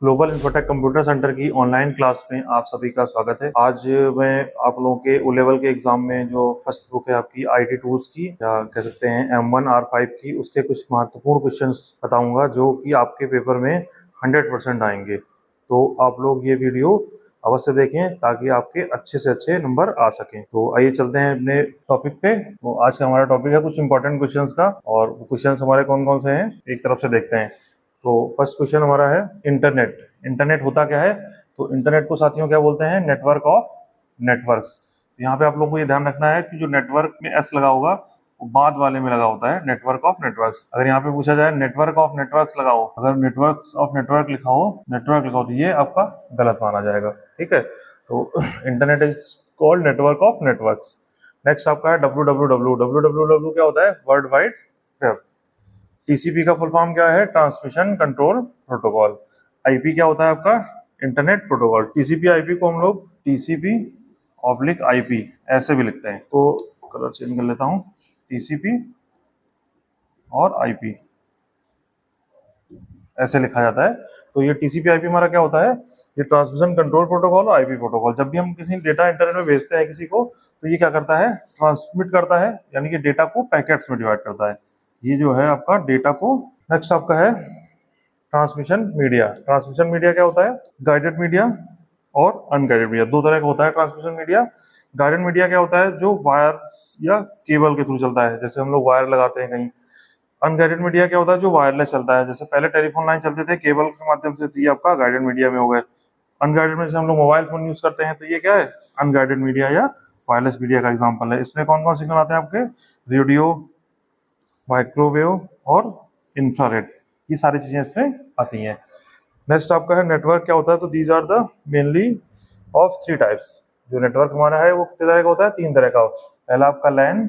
Global infotech computer centre की online class में आप सभी का स्वागत है। आज मैं आप लोगों के ओ लेवल के एग्जाम में जो फर्स्ट बुक है आपकी आईटी टूल्स की या कह सकते हैं M1R5 की, उसके कुछ महत्वपूर्ण क्वेश्चंस बताऊंगा जो कि आपके पेपर में 100% आएंगे। तो आप लोग ये वीडियो अवश्य देखें ताकि आपके अच्छे से अच्छे नंबर आ सकें। तो आइए चलते हैं अपने टॉपिक पे। तो आज का हमारा टॉपिक है कुछ इंपॉर्टेंट क्वेश्चंस का, और क्वेश्चंस हमारे कौन कौन से हैं एक तरफ से देखते हैं। तो फर्स्ट क्वेश्चन हमारा है इंटरनेट। इंटरनेट होता क्या है? तो इंटरनेट को साथियों क्या बोलते हैं? Network of networks. तो यहाँ पे आप लोगों को ये ध्यान रखना है कि जो नेटवर्क में एस लगा होगा वो बाद वाले में लगा होता है, नेटवर्क ऑफ नेटवर्क्स। अगर यहाँ पे पूछा जाए नेटवर्क ऑफ नेटवर्क्स लगाओ, अगर नेटवर्क ऑफ नेटवर्क लिखा हो, नेटवर्क लिखा हो, तो ये आपका गलत माना जाएगा। ठीक है, तो internet is called network of networks. Next आपका है डब्ल्यू डब्ल्यू क्या होता है? World wide web. टीसीपी का फुल फॉर्म क्या है? Transmission control protocol. आईपी क्या होता है आपका? Internet protocol. टीसीपी आईपी को हम लोग टीसीपी ऑब्लिक आईपी ऐसे भी लिखते हैं। तो कलर चेंज कर लेता हूं, टीसीपी और आईपी ऐसे लिखा जाता है। तो ये टीसीपी आईपी हमारा क्या होता है? ये ट्रांसमिशन कंट्रोल प्रोटोकॉल और आईपी प्रोटोकॉल। जब भी हम किसी डेटा इंटरनेट में भेजते हैं किसी को, तो ये क्या करता है? ट्रांसमिट करता है, यानी कि डेटा को पैकेट्स में डिवाइड करता है। ये जो है आपका डेटा को। नेक्स्ट आपका है ट्रांसमिशन मीडिया। ट्रांसमिशन मीडिया क्या होता है? गाइडेड मीडिया और अनगाइडेड मीडिया, दो तरह का होता है ट्रांसमिशन मीडिया। गाइडेड मीडिया क्या होता है? जो वायर या केबल के थ्रू चलता है, जैसे हम लोग वायर लगाते हैं कहीं। अनगाइडेड मीडिया क्या होता है? जो वायरलेस चलता है, जैसे पहले टेलीफोन लाइन चलते थे केबल के माध्यम से, तो ये आपका गाइडेड मीडिया में हो गए। अनगाइडेड में जैसे हम लोग मोबाइल फोन यूज करते हैं, तो ये क्या है? अनगाइडेड मीडिया या वायरलेस मीडिया का एग्जाम्पल है। इसमें कौन कौन सिग्नल आते हैं आपके? रेडियो, माइक्रोवेव और इंफ्रारेड, ये सारी चीजें इसमें आती हैं। नेक्स्ट आपका है नेटवर्क क्या होता है? तो these are the mainly of three types. जो नेटवर्क हमारा है वो कितने तरह का होता है? तीन तरह का। पहला आपका लैन,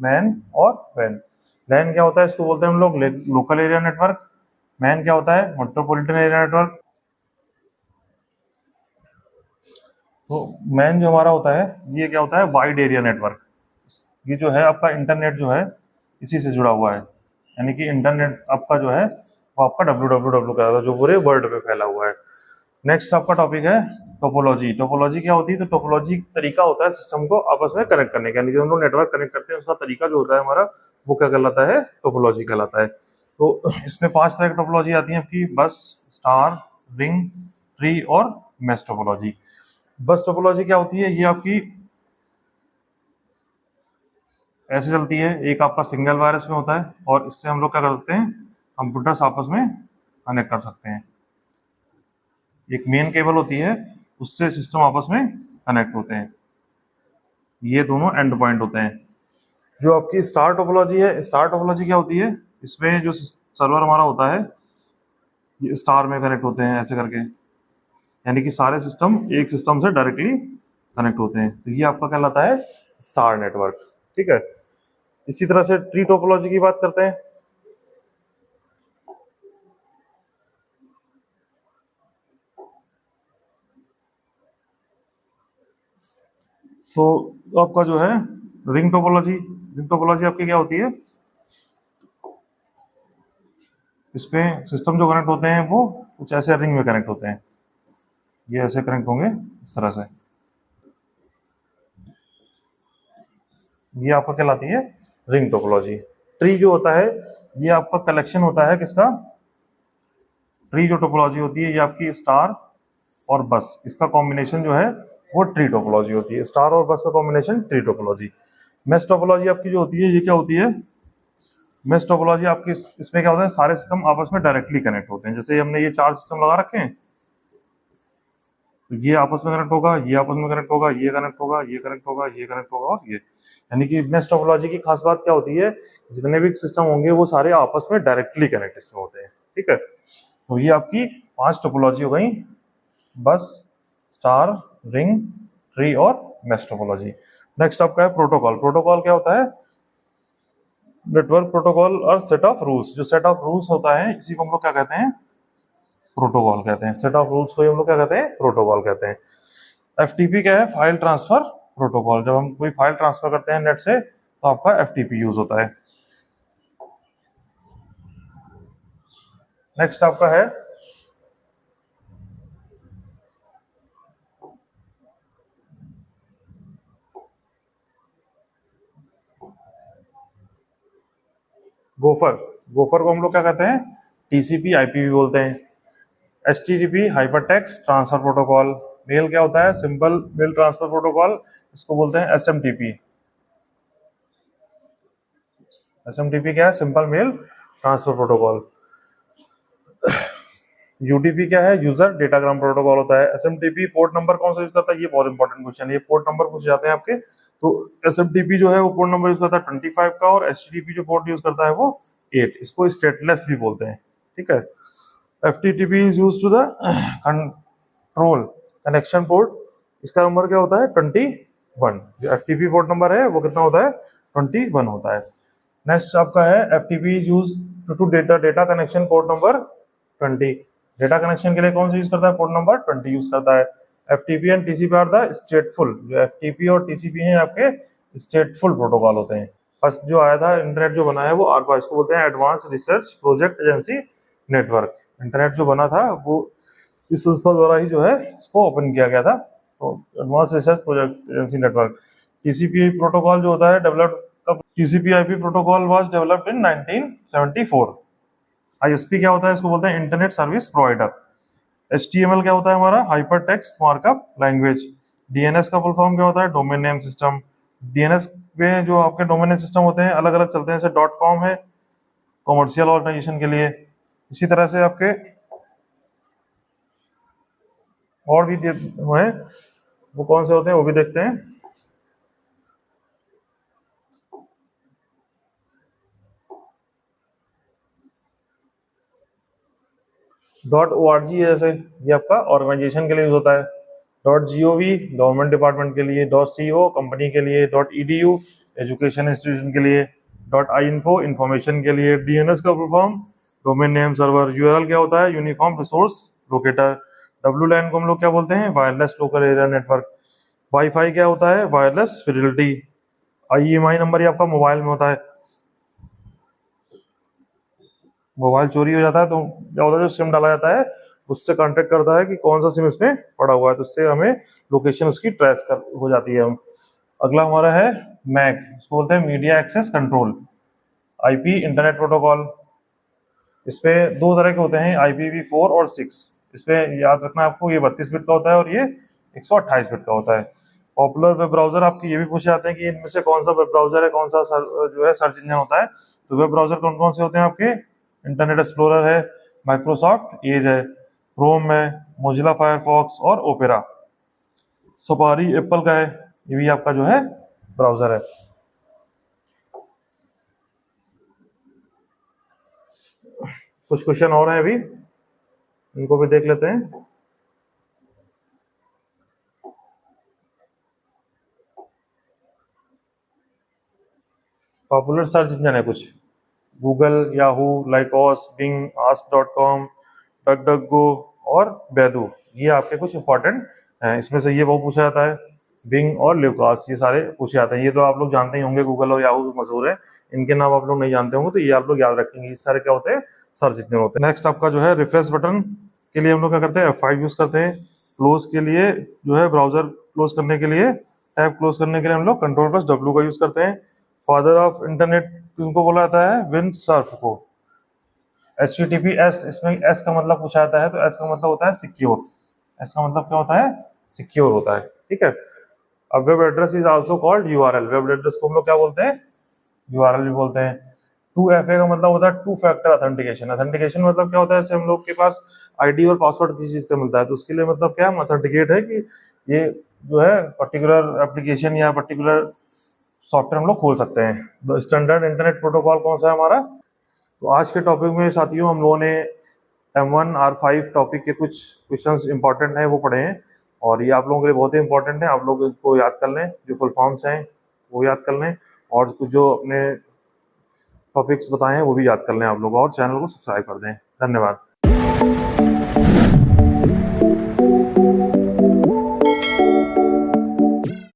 मैन और वैन। लैन क्या होता है? इसको बोलते हैं हम लोग लोकल एरिया नेटवर्क। मैन क्या होता है? Metropolitan area network. तो मैन जो हमारा होता है ये क्या होता है? Wide area network. ये जो है आपका इंटरनेट जो है इसी से जुड़ा हुआ है, यानी कि इंटरनेट आपका जो है वो आपका www का जो पूरे वर्ल्ड पे फैला हुआ है। नेक्स्ट आपका टॉपिक है टोपोलॉजी। टोपोलॉजी क्या होती है? तो टोपोलॉजी तरीका होता है सिस्टम को आपस में कनेक्ट करने का, यानी कि हम लोग नेटवर्क कनेक्ट करते हैं उसका तरीका जो होता है हमारा, वो क्या कहलाता है? टोपोलॉजी कहलाता है। तो इसमें 5 तरह की टोपोलॉजी आती है आपकी: बस, स्टार, रिंग, ट्री और मेश टोपोलॉजी। बस टोपोलॉजी क्या होती है? ये आपकी ऐसे चलती है, एक आपका सिंगल वायरस में होता है और इससे हम लोग क्या कर सकते हैं? कंप्यूटर्स आपस में कनेक्ट कर सकते हैं। एक मेन केबल होती है, उससे सिस्टम आपस में कनेक्ट होते हैं। ये दोनों एंड पॉइंट होते हैं। जो आपकी स्टार टोपोलॉजी है, स्टार टोपोलॉजी क्या होती है? इसमें जो सर्वर हमारा होता है ये स्टार में कनेक्ट होते हैं ऐसे करके, यानी कि सारे सिस्टम एक सिस्टम से डायरेक्टली कनेक्ट होते हैं। तो ये आपका कहलाता है स्टार नेटवर्क। ठीक है, इसी तरह से ट्री टोपोलॉजी की बात करते हैं। तो आपका जो है रिंग टोपोलॉजी। रिंग टोपोलॉजी आपकी क्या होती है? इसमें सिस्टम जो कनेक्ट होते हैं वो कुछ ऐसे रिंग में कनेक्ट होते हैं, ये ऐसे कनेक्ट होंगे इस तरह से। ये आपका कहलाती है रिंग टोपोलॉजी। ट्री जो होता है ये आपका कलेक्शन होता है किसका? ट्री जो टोपोलॉजी होती है ये आपकी स्टार और बस, इसका कॉम्बिनेशन जो है वो ट्री टोपोलॉजी होती है। स्टार और बस का combination tree topology. Mesh topology आपकी जो होती है ये क्या होती है? मेश टोपोलॉजी आपकी इसमें क्या होता है? सारे सिस्टम आपस में डायरेक्टली कनेक्ट होते हैं। जैसे हमने ये 4 सिस्टम लगा रखे हैं, तो ये आपस में कनेक्ट होगा, ये आपस में कनेक्ट होगा, ये कनेक्ट होगा, ये कनेक्ट होगा, ये कनेक्ट होगा और ये, यानी कि मेश टोपोलॉजी की खास बात क्या होती है? जितने भी सिस्टम होंगे वो सारे आपस में डायरेक्टली कनेक्ट इसमें होते हैं। ठीक है, तो ये आपकी 5 टोपोलॉजी हो गई: बस, स्टार, रिंग, ट्री और मेश टोपोलॉजी। नेक्स्ट आपका है प्रोटोकॉल। प्रोटोकॉल क्या होता है? नेटवर्क प्रोटोकॉल और सेट ऑफ रूल्स। जो सेट ऑफ रूल्स होता है इसी को हम लोग क्या कहते हैं? प्रोटोकॉल कहते हैं। सेट ऑफ रूल्स को हम लोग क्या कहते हैं? प्रोटोकॉल कहते हैं। एफटीपी क्या है? File transfer protocol. जब हम कोई फाइल ट्रांसफर करते हैं नेट से तो आपका एफटीपी यूज होता है। नेक्स्ट आपका है गोफर, गोफर को हम लोग क्या कहते हैं, टीसीपी आईपी भी बोलते हैं। HTTP hypertext transfer protocol. Mail क्या होता है, सिंपल मेल ट्रांसफर प्रोटोकॉल, इसको बोलते हैं एसएमटीपी। एसएमटीपी क्या है, simple mail transfer protocol. UDP क्या है, यूजर डेटाग्राम प्रोटोकॉल होता है। एसएमटीपी पोर्ट नंबर कौन सा यूज करता है, ये बहुत इंपॉर्टेंट क्वेश्चन है, ये पोर्ट नंबर पूछ जाते हैं आपके। तो एसएमटीपी जो है वो पोर्ट नंबर यूज करता है 25 का, और एचटीटीपी जो पोर्ट यूज करता है वो 8। इसको स्टेटलेस भी बोलते हैं, ठीक है। FTTP is use to the control connection port, इसका नंबर क्या होता है 21। जो एफटीपी पोर्ट नंबर है वो कितना होता है 21 होता है। नेक्स्ट आपका है FTP is use to data connection port number 20। Data connection के लिए कौन सा यूज करता है, पोर्ट नंबर 20 यूज करता है। FTP and TCP are the stateful, जो एफटीपी और टीसीपी हैं आपके स्टेटफुल प्रोटोकॉल होते हैं। फर्स्ट जो आया था इंटरनेट जो बना है वो आरपा, इसको बोलते हैं advance research project agency network. Internet जो बना था वो इस संस्था द्वारा ही जो है इसको ओपन किया गया था, तो advance research project agency network. TCP protocol जो होता है developed, TCP IP protocol was developed in 1974। ISP क्या होता है, इसको बोलते हैं इंटरनेट सर्विस प्रोवाइडर। एचटीएमएल क्या होता है हमारा, hyper text markup language. DNS का फुल फॉर्म क्या होता है, डोमेन नेम सिस्टम। डीएनएस में जो आपके डोमेन नेम सिस्टम होते हैं अलग अलग चलते हैं, जैसे .com है कॉमर्शियल ऑर्गेनाइजेशन के लिए। इसी तरह से आपके और भी हैं, वो कौन से होते हैं वो भी देखते हैं। .org जैसे ये आपका ऑर्गेनाइजेशन के लिए यूज होता है। .gov गवर्नमेंट डिपार्टमेंट के लिए। .co कंपनी के लिए। .edu एजुकेशन इंस्टीट्यूशन के लिए। .info इंफॉर्मेशन के लिए। डीएनएस का full form domain name server. URL क्या होता है, यूनिफॉर्म रिसोर्स लोकेटर। WLAN को हम लोग क्या बोलते हैं, wireless local area network. Wifi क्या होता है, वायरलेस फिडेलिटी। IEMI नंबर ये आपका मोबाइल में होता है, मोबाइल चोरी हो जाता है तो क्या होता है, जो सिम डाला जाता है उससे कांटेक्ट करता है कि कौन सा सिम इसमें पड़ा हुआ है, तो उससे हमें लोकेशन उसकी ट्रेस कर हो जाती है। अगला हमारा है मैक, इसको बोलते हैं media access control. IP internet protocol, इसपे दो तरह के होते हैं, IPv4 और 6। इसपे याद रखना आपको, ये 32 बिट का होता है और ये 128 बिट का होता है। पॉपुलर वेब ब्राउजर आपके ये भी पूछे जाते हैं कि इनमें से कौन सा वेब ब्राउजर है, कौन सा जो है सर्च इंजन होता है। तो वेब ब्राउजर कौन कौन से होते हैं आपके, इंटरनेट एक्सप्लोरर है, माइक्रोसॉफ्ट एज है, क्रोम है, मोजिला फायरफॉक्स और ओपेरा। सफारी एप्पल का है, ये भी आपका जो है ब्राउजर है। कुछ क्वेश्चन और हैं अभी, इनको भी देख लेते हैं। पॉपुलर सर्च इंजन है कुछ, Google, Yahoo, Lycos, Bing, ask.com, DuckDuckGo और बैदू, ये आपके कुछ इंपॉर्टेंट हैं। इसमें से ये वो पूछा जाता है, बिंग और ल्यूकास, ये सारे पूछे जाते हैं। ये तो आप लोग जानते ही होंगे, गूगल और याहू मशहूर है, इनके नाम आप लोग नहीं जानते होंगे तो ये आप लोग याद रखेंगे। ये सारे क्या होते हैं, सर्च इंजन होते हैं। नेक्स्ट आपका जो है रिफ्रेश बटन के लिए हम लोग क्या करते हैं, F5 यूज करते हैं। क्लोज के लिए जो है ब्राउजर क्लोज करने के लिए, टैब क्लोज करने के लिए हम लोग Ctrl+W का यूज करते हैं। फादर ऑफ इंटरनेट किनको बोला जाता है, विंड सर्फ को। HTTPS, इसमें S का मतलब पूछा जाता है, तो S का मतलब होता है सिक्योर। S का मतलब क्या होता है, सिक्योर होता है, ठीक है। अब web address is also called URL, web address को हम लोग क्या बोलते हैं, URL भी बोलते हैं। 2FA का मतलब होता है टू फैक्टर ऑथेंटिकेशन। ऑथेंटिकेशन मतलब क्या होता है, जैसे हम लोग के पास ID और पासवर्ड किसी चीज का मिलता है, तो उसके लिए मतलब क्या ऑथेंटिकेट है कि ये जो है पर्टिकुलर एप्लीकेशन या पर्टिकुलर सॉफ्टवेयर हम लोग खोल सकते हैं। स्टैंडर्ड इंटरनेट प्रोटोकॉल कौन सा है हमारा। तो आज के टॉपिक में साथियों हम लोगों ने M1 R5 टॉपिक के कुछ क्वेश्चंस इंपॉर्टेंट हैं वो पढ़े हैं, और ये आप लोगों के लिए बहुत ही इंपॉर्टेंट है। आप लोग इसको याद कर लें, जो फुल फॉर्म्स हैं वो याद कर लें, और कुछ जो अपने टॉपिक्स बताए हैं वो भी याद कर लें आप लोग, और चैनल को सब्सक्राइब कर दें। धन्यवाद।